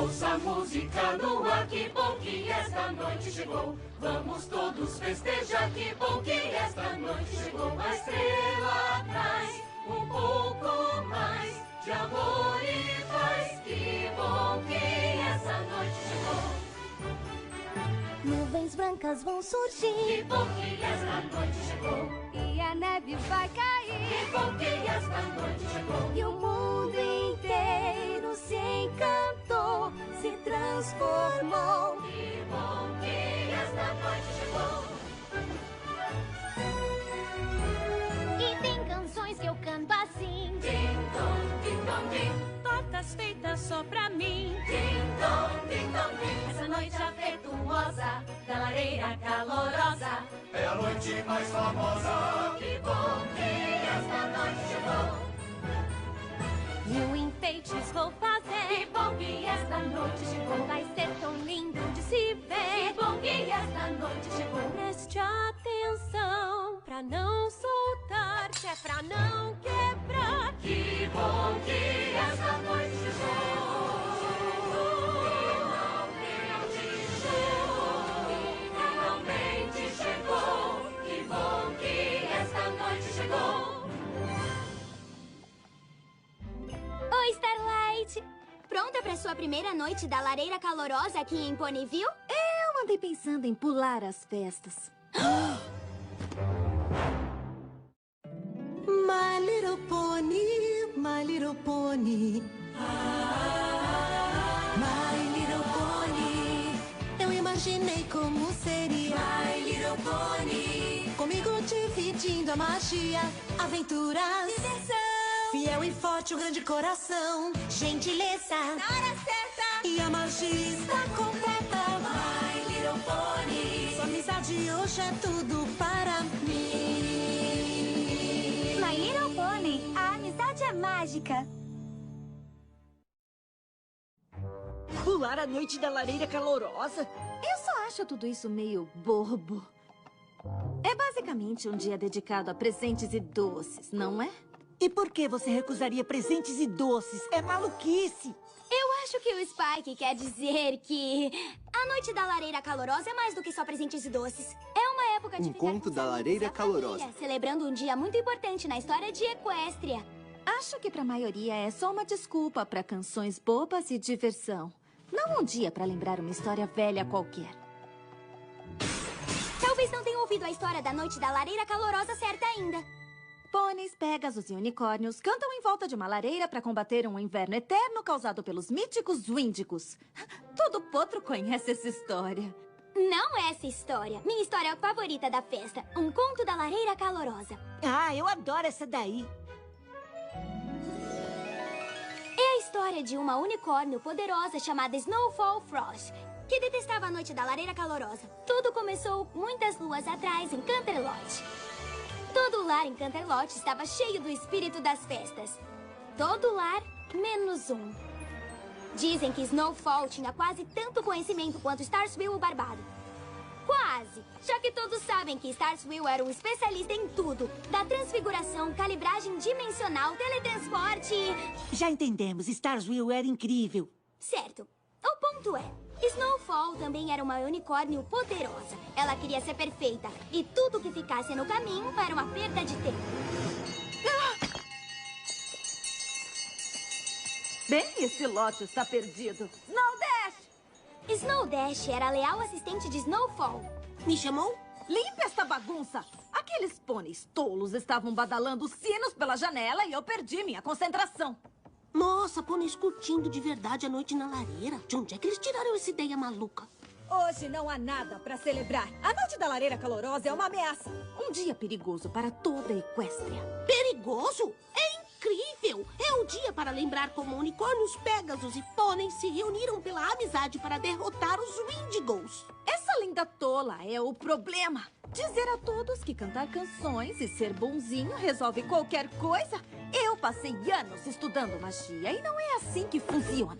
Ouça a música no ar, que bom que esta noite chegou. Vamos todos festejar, que bom que esta noite chegou. A estrela traz um pouco mais de amor e paz. Que bom que essa noite chegou. Nuvens brancas vão surgir. Que bom que esta noite chegou. E a neve vai cair. Que bom que esta noite chegou. E o mundo inteiro se encantou, se transformou. Que bom que esta noite chegou. E tem canções que eu canto assim. Ding dong, ding. Tortas feitas só pra mim. Ding dong, ding. Essa noite afetuosa da lareira calorosa É a noite mais famosa. Que bom que esta noite chegou. mil enfeites vou fazer. Que bom que esta noite chegou. Vai ser tão lindo de se ver. Que bom que esta noite chegou. Preste atenção pra não soltar, que é pra não quebrar. Que bom que esta noite chegou. Finalmente chegou. Que bom que esta noite chegou. Oi, Starlight! Pronta pra sua primeira noite da lareira calorosa aqui em Ponyville? Eu andei pensando em pular as festas. My little pony, my little pony. My little pony. Eu imaginei como seria. My little pony. Comigo dividindo a magia, aventuras, diversão. Fiel e forte, um grande coração. Gentileza, na hora certa. E a magia está completa. My little pony. Sua amizade hoje é tudo para mim. My Little Pony, a amizade é mágica. Pular a noite da lareira calorosa? Eu só acho tudo isso meio bobo. É basicamente um dia dedicado a presentes e doces, não é? E por que você recusaria presentes e doces? É maluquice! Eu acho que o Spike quer dizer que a noite da lareira calorosa é mais do que só presentes e doces. É uma época de Um ficar conto com os da amigos lareira e a família, calorosa. celebrando um dia muito importante na história de Equestria. Acho que pra maioria é só uma desculpa pra canções bobas e diversão. Não um dia pra lembrar uma história velha qualquer. Talvez não tenham ouvido a história da noite da lareira calorosa certa ainda. Pôneis, Pégasos e unicórnios cantam em volta de uma lareira para combater um inverno eterno causado pelos míticos Wíndigos. Todo potro conhece essa história. Não essa história. Minha história favorita da festa. Um conto da lareira calorosa. Ah, eu adoro essa daí. É a história de uma unicórnio poderosa chamada Snowfall Frost, que detestava a noite da lareira calorosa. Tudo começou muitas luas atrás em Canterlot. Todo lar em Canterlot estava cheio do espírito das festas. Todo lar, menos um. Dizem que Snowfall tinha quase tanto conhecimento quanto Starswill o Barbado. Quase! Já que todos sabem que Starswill era um especialista em tudo. Da transfiguração, calibragem dimensional, teletransporte e... Já entendemos, Starswill era incrível. Certo. O ponto é, Snowfall também era uma unicórnio poderosa. Ela queria ser perfeita. E tudo que ficasse no caminho era uma perda de tempo. Bem, esse lote está perdido. Snowdash! Snowdash era a leal assistente de Snowfall. Me chamou? Limpe esta bagunça! Aqueles pôneis tolos estavam badalando sinos pela janela e eu perdi minha concentração. Nossa, pôneis curtindo de verdade a noite na lareira. De onde é que eles tiraram essa ideia maluca? Hoje não há nada pra celebrar. A noite da lareira calorosa é uma ameaça. Um dia perigoso para toda a Equestria. Perigoso? É incrível! É um dia para lembrar como unicórnios, Pégasos e pôneis se reuniram pela amizade para derrotar os Wíndigos. Essa linda tola é o problema. Dizer a todos que cantar canções e ser bonzinho resolve qualquer coisa? Eu passei anos estudando magia e não é assim que funciona.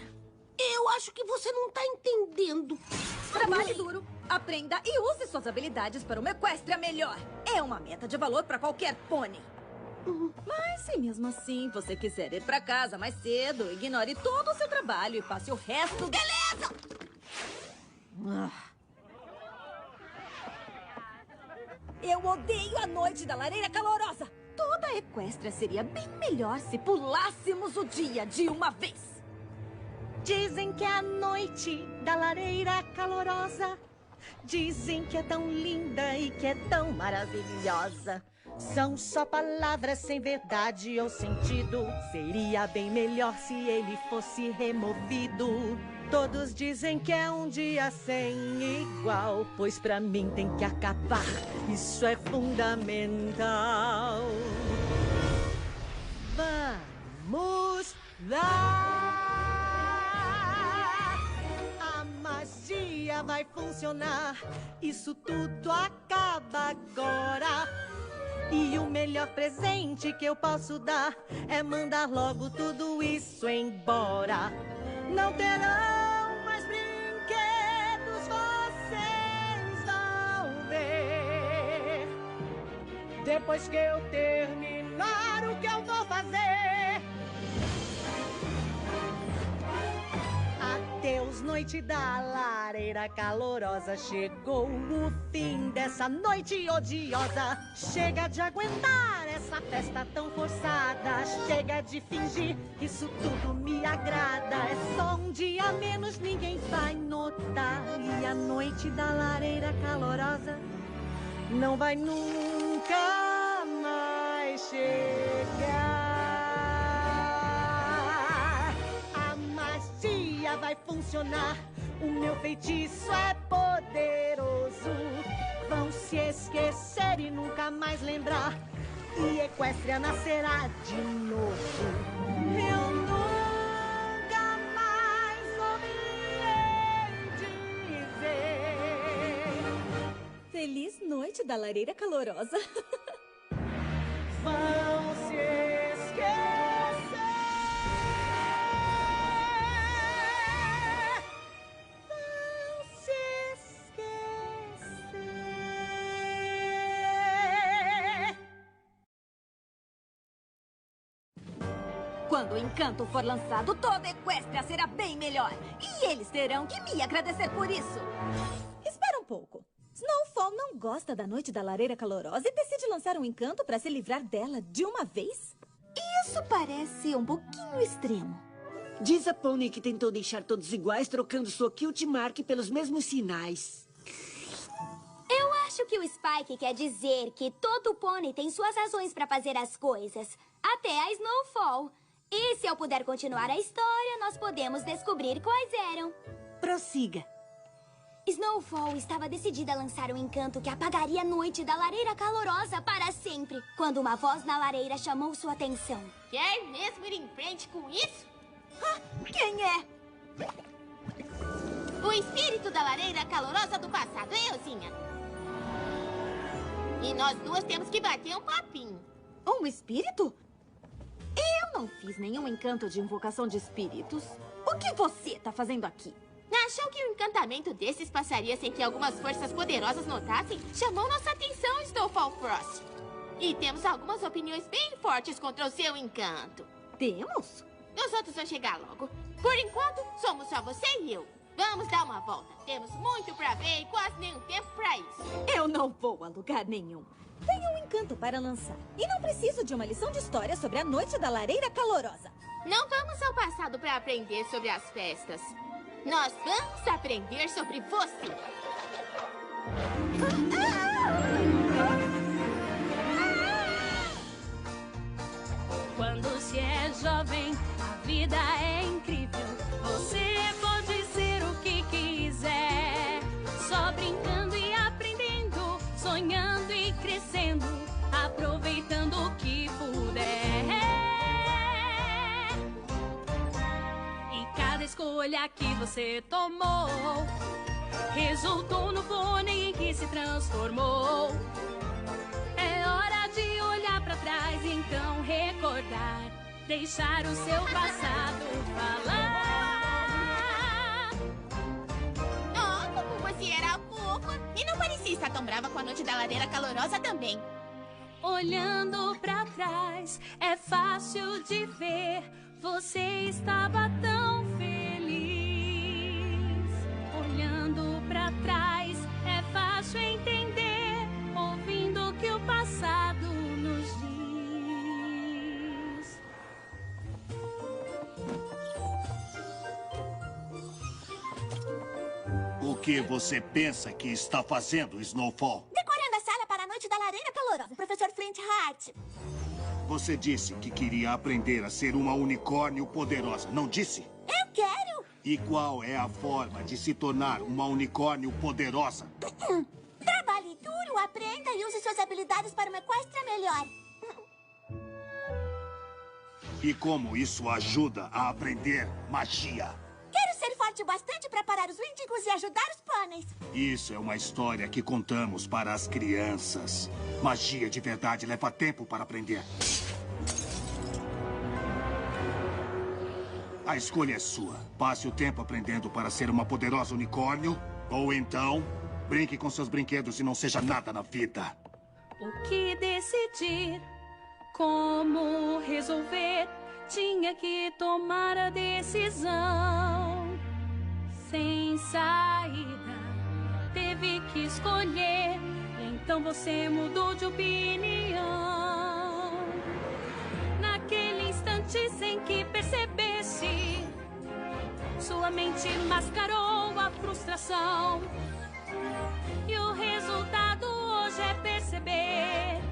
Eu acho que você não tá entendendo. Trabalhe duro, aprenda e use suas habilidades para uma Equestria melhor. É uma meta de valor para qualquer pônei. Mas se mesmo assim você quiser ir pra casa mais cedo, ignore todo o seu trabalho e passe o resto... Beleza! Eu odeio a noite da lareira calorosa. Toda a Equestria seria bem melhor se pulássemos o dia de uma vez. Dizem que é a noite da lareira calorosa. Dizem que é tão linda e que é tão maravilhosa. São só palavras sem verdade ou sentido. Seria bem melhor se ele fosse removido. Todos dizem que é um dia sem igual, pois pra mim tem que acabar. Isso é fundamental. Vamos lá! A magia vai funcionar. Isso tudo acaba agora. E o melhor presente que eu posso dar é mandar logo tudo isso embora. Não terão mais brinquedos, vocês vão ver. Depois que eu terminar, o que eu vou fazer? Adeus, noite da lareira calorosa. Chegou o fim dessa noite odiosa. Chega de aguentar essa festa tão forçada. Chega de fingir, isso tudo me agrada. É só um dia a menos, ninguém vai notar. E a noite da lareira calorosa não vai nunca mais chegar. Vai funcionar, o meu feitiço é poderoso. Vão se esquecer e nunca mais lembrar. E Equestria nascerá de novo. Eu nunca mais ouvirei dizer. Feliz noite da lareira calorosa. Vão se esquecer. Quando o encanto for lançado, toda a Equestria será bem melhor. E eles terão que me agradecer por isso. Espera um pouco. Snowfall não gosta da noite da lareira calorosa e decide lançar um encanto para se livrar dela de uma vez? Isso parece um pouquinho extremo. Diz a Pony que tentou deixar todos iguais, trocando sua Cute Mark pelos mesmos sinais. Eu acho que o Spike quer dizer que todo pônei tem suas razões para fazer as coisas. Até a Snowfall. E se eu puder continuar a história, nós podemos descobrir quais eram. Prossiga. Snowfall estava decidida a lançar um encanto que apagaria a noite da lareira calorosa para sempre, quando uma voz na lareira chamou sua atenção. Quer mesmo ir em frente com isso? Quem é? O espírito da lareira calorosa do passado, euzinha. E nós duas temos que bater um papinho. Um espírito? Eu não fiz nenhum encanto de invocação de espíritos. O que você tá fazendo aqui? Achou que um encantamento desses passaria sem que algumas forças poderosas notassem? Chamou nossa atenção, Snowfall Frost. E temos algumas opiniões bem fortes contra o seu encanto. Temos? Os outros vão chegar logo. Por enquanto, somos só você e eu. Vamos dar uma volta. Temos muito pra ver e quase nenhum tempo pra isso. Eu não vou a lugar nenhum. Tenho um encanto para lançar. E não preciso de uma lição de história sobre a noite da lareira calorosa. Não vamos ao passado para aprender sobre as festas. Nós vamos aprender sobre você. Quando se é jovem, a vida é incrível. Você pode ser o que quiser. Só brincando e aprendendo, sonhando e crescendo, aproveitando o que puder. E cada escolha que você tomou resultou no pônei em que se transformou. É hora de olhar pra trás e então recordar, deixar o seu passado falar. Oh, como você era fofo! E não parecia estar tão brava com a noite da lareira calorosa também. Olhando pra trás, é fácil de ver. Você estava tão feliz. Olhando pra trás, é fácil entender. Ouvindo o que o passado nos diz. O que você pensa que está fazendo, Snowfall? Decorando a sala para a noite da lareira calorosa, professor Flint Hart. Você disse que queria aprender a ser uma unicórnio poderosa, não disse? Eu quero! E qual é a forma de se tornar uma unicórnio poderosa? Trabalhe duro, aprenda e use suas habilidades para uma equestre melhor. E como isso ajuda a aprender magia? Quero ser forte bastante para parar os Wendigos e ajudar os pôneis. Isso é uma história que contamos para as crianças. Magia de verdade leva tempo para aprender. A escolha é sua. Passe o tempo aprendendo para ser uma poderosa unicórnio, ou então brinque com seus brinquedos e não seja nada na vida. O que decidir, como resolver, tinha que tomar a decisão. Sem saída, teve que escolher, então você mudou de opinião. Naquele instante sem que percebesse, sua mente mascarou a frustração. E o resultado hoje é perceber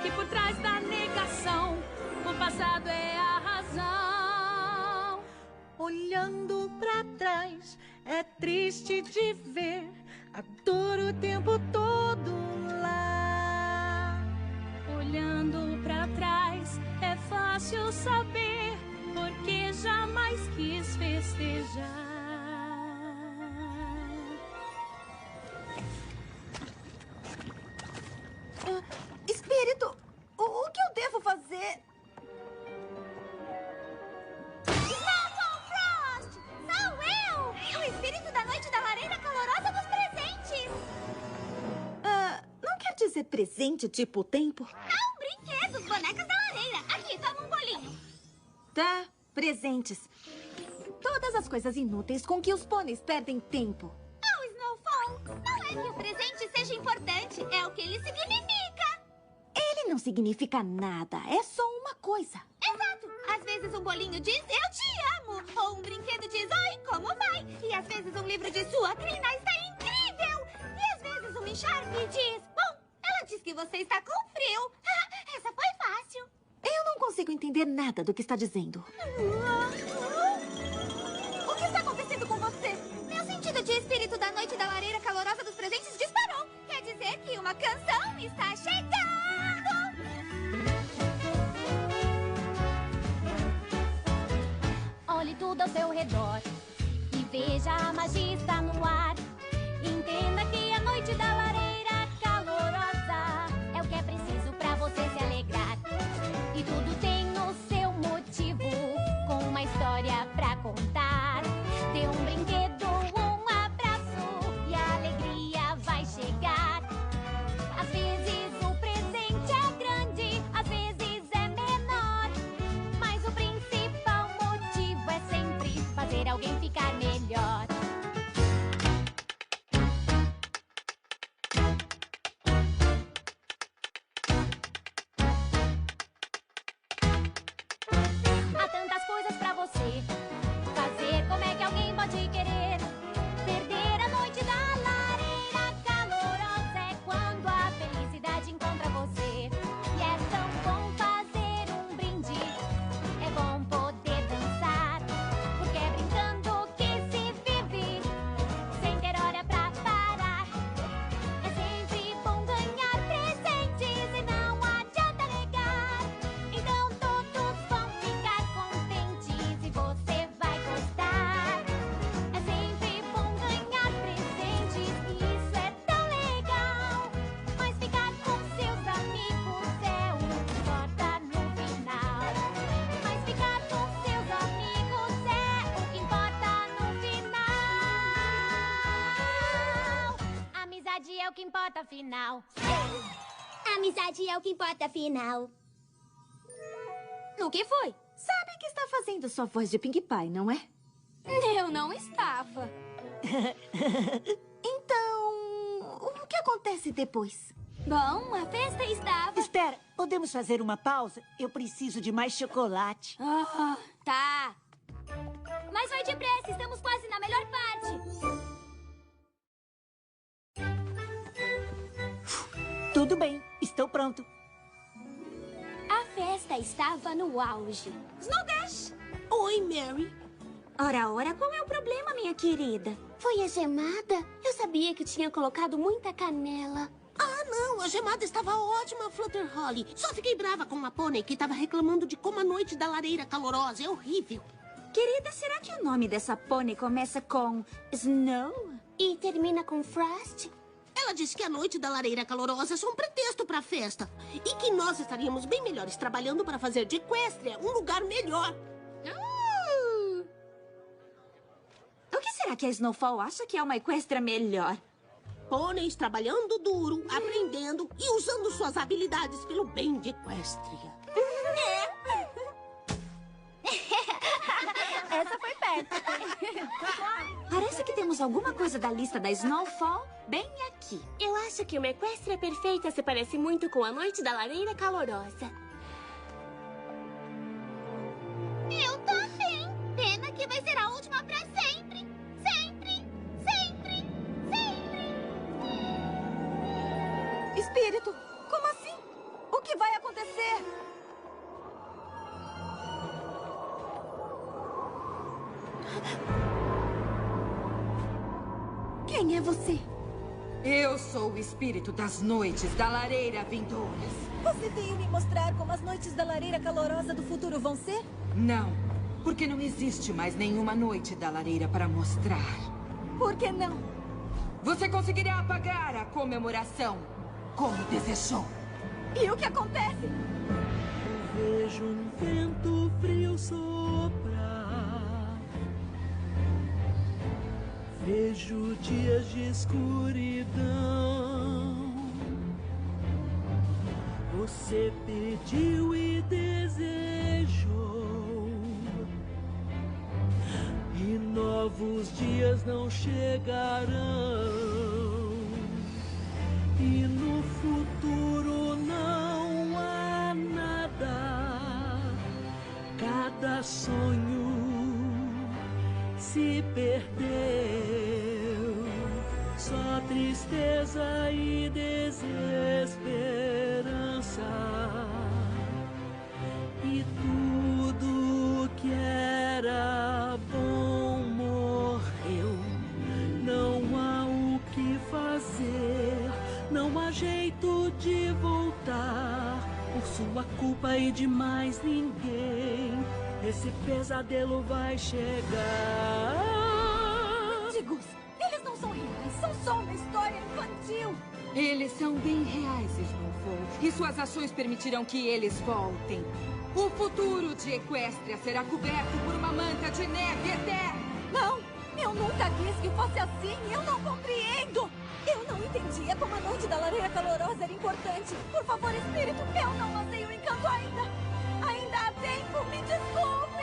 que por trás da negação, o passado é a razão. Olhando pra trás, é triste de ver a dor o tempo todo lá. Olhando pra trás, é fácil saber porque jamais quis festejar. Espírito, o que eu devo fazer? Snowfall Frost! Sou eu! O espírito da noite da lareira calorosa dos presentes! Não quer dizer presente tipo o tempo? Não, brinquedos, bonecas da lareira. Aqui, toma um bolinho. Tá, presentes. Todas as coisas inúteis com que os pôneis perdem tempo. Oh, Snowfall, não é que o presente seja importante, é o que ele significa. Ele não significa nada, é só uma coisa. Exato. Às vezes um bolinho diz, eu te amo. Ou um brinquedo diz, oi, como vai? E às vezes um livro diz, sua crina está incrível. E às vezes um encharpe diz, bom, ela diz que você está com frio. Essa foi fácil. Eu não consigo entender nada do que está dizendo. O que está acontecendo com você? Meu sentido de espírito da noite da lareira calorosa dos presentes disparou. Quer dizer que uma canção está chegando. Olhe tudo ao seu redor e veja a magia está no ar. Entenda que a noite da lareira calorosa é o que é preciso pra você se alegrar. E tudo tem o seu motivo, com uma história pra contar. Dê um brinquedo, um abraço e a alegria vai chegar. Às vezes o presente é grande, às vezes é menor, mas o principal motivo é sempre fazer alguém ficar melhor. Há tantas coisas pra você fazer, como é que alguém pode querer perder a noite da lareira calorosa? É quando a felicidade encontra você. E é tão bom fazer um brinde, é bom poder dançar, porque é brincando que se vive, sem ter hora pra parar. É sempre bom ganhar presentes e não adianta negar. Então todos vão ficar contentes e você vai gostar. É sempre bom ganhar presentes e isso é tão legal. Mas ficar com seus amigos é o que importa no final. Mas ficar com seus amigos é o que importa no final. Amizade é o que importa afinal. A amizade é o que importa, afinal. O que foi? Sabe que está fazendo sua voz de Pinkie Pie, não é? Eu não estava. Então, o que acontece depois? Bom, a festa estava... Espera, podemos fazer uma pausa? Eu preciso de mais chocolate. Tá. Mas vai depressa, estamos quase na melhor parte. Tudo bem, estou pronto. A festa estava no auge. Snowdash! Oi, Mary. Ora, qual é o problema, minha querida? Foi a gemada? Eu sabia que tinha colocado muita canela. Ah, não, a gemada estava ótima, Flutterholly. Só fiquei brava com uma pônei que estava reclamando de como a noite da lareira calorosa é horrível. Querida, será que o nome dessa pônei começa com Snow? E termina com Frost? Ela disse que a noite da lareira calorosa é só um pretexto para a festa. E que nós estaríamos bem melhores trabalhando para fazer de Equestria um lugar melhor. O que será que a Snowfall acha que é uma Equestria melhor? Pôneis trabalhando duro, aprendendo e usando suas habilidades pelo bem de Equestria. Essa foi perto. Parece que temos alguma coisa da lista da Snowfall bem aqui. Eu acho que uma Equestria perfeita se parece muito com a noite da lareira calorosa. Eu também. Pena que vai ser a última pra sempre. Sempre, sempre, sempre. Espírito, como assim? O que vai acontecer? Quem é você? Eu sou o espírito das noites da lareira vindouras. Você veio me mostrar como as noites da lareira calorosa do futuro vão ser? Não, porque não existe mais nenhuma noite da lareira para mostrar. Por que não? Você conseguirá apagar a comemoração como desejou. E o que acontece? Eu vejo um vento frio soprar. Vejo dias de escuridão. Você pediu e desejou, e novos dias não chegarão. E no futuro não há nada. Cada sonho se perdeu. Só tristeza e desesperança. E tudo que era bom morreu. Não há o que fazer. Não há jeito de voltar. Por sua culpa e de mais ninguém. Esse pesadelo vai chegar. Mendigos! Eles não são reais, são só uma história infantil. Eles são bem reais, Snowfall. E suas ações permitirão que eles voltem. O futuro de Equestria será coberto por uma manta de neve eterna. Não! Eu nunca quis que fosse assim. Eu não compreendo. Eu não entendia como a noite da lareira calorosa era importante. Por favor, espírito, eu não lancei o encanto ainda. Ainda há tempo, me desculpe!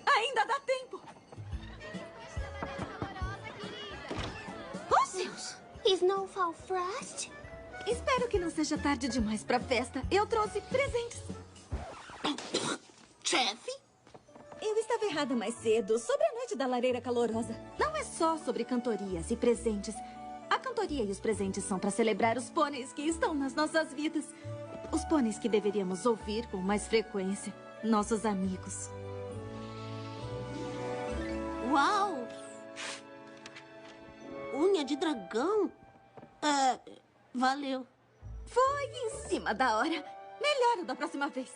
Ainda dá tempo! Oh, Deus! Snowfall Frost? Espero que não seja tarde demais pra festa. Eu trouxe presentes. Chefe? Eu estava errada mais cedo sobre a noite da lareira calorosa. Não é só sobre cantorias e presentes. A cantoria e os presentes são para celebrar os pôneis que estão nas nossas vidas. Os pôneis que deveríamos ouvir com mais frequência. Nossos amigos. Uau! Unha de dragão? Valeu. Foi em cima da hora. Melhor da próxima vez.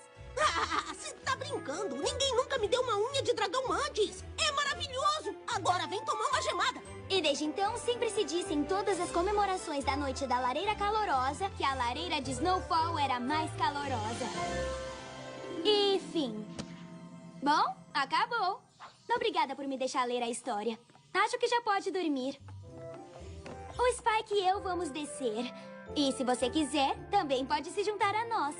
Você tá brincando? Ninguém nunca me deu uma unha de dragão antes. É maravilhoso. Agora vem tomar uma gemada. E desde então, sempre se disse em todas as comemorações da noite da lareira calorosa que a lareira de Snowfall era mais calorosa. E fim. Bom, acabou. Obrigada por me deixar ler a história. Acho que já pode dormir. O Spike e eu vamos descer. E se você quiser, também pode se juntar a nós.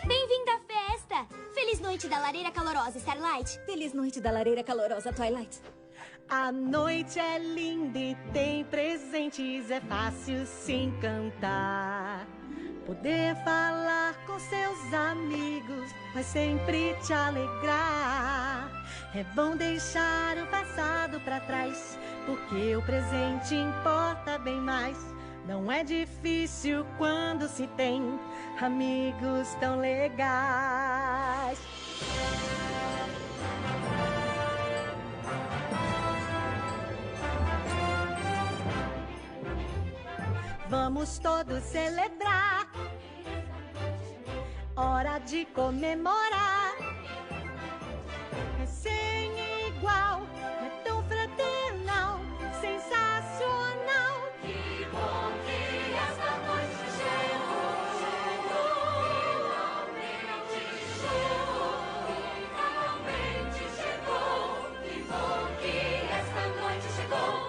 Bem-vinda à festa! Feliz noite da lareira calorosa, Starlight. Feliz noite da lareira calorosa, Twilight. A noite é linda e tem presentes, é fácil se encantar. Poder falar com seus amigos vai sempre te alegrar. É bom deixar o passado pra trás, porque o presente importa bem mais. Não é difícil quando se tem amigos tão legais. Vamos todos celebrar. Hora de comemorar. É sem igual, é tão fraternal, sensacional. Que bom que esta noite chegou, finalmente chegou. Que bom que esta noite chegou.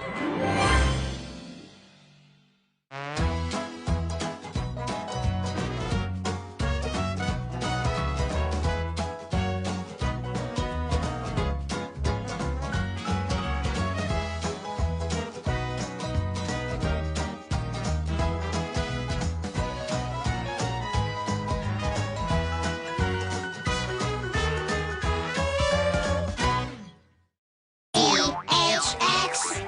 LHX